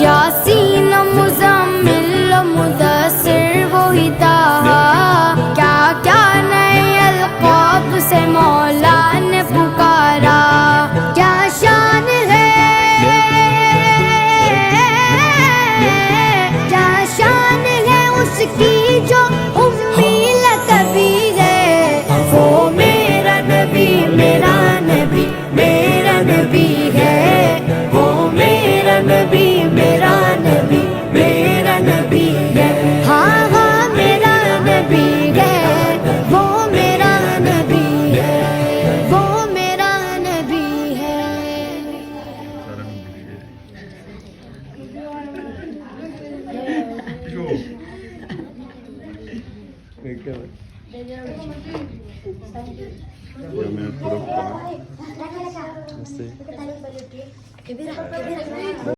यासीन मुज़म्मिल मुदस्सिर वही ताहा, क्या क्या नए अलक़ाब से मौला ने पुकारा। क्या शान है, क्या शान है उसकी जो उम्मी लक़बी है। वो मेरा नबी मेरा नबी मेरा नबी है। वो मेरा नबी मेरा नबी मेरा नबी है। हाँ हाँ मेरा नबी है। वो मेरा नबी है। वो मेरा नबी है। Ya me acuerdo.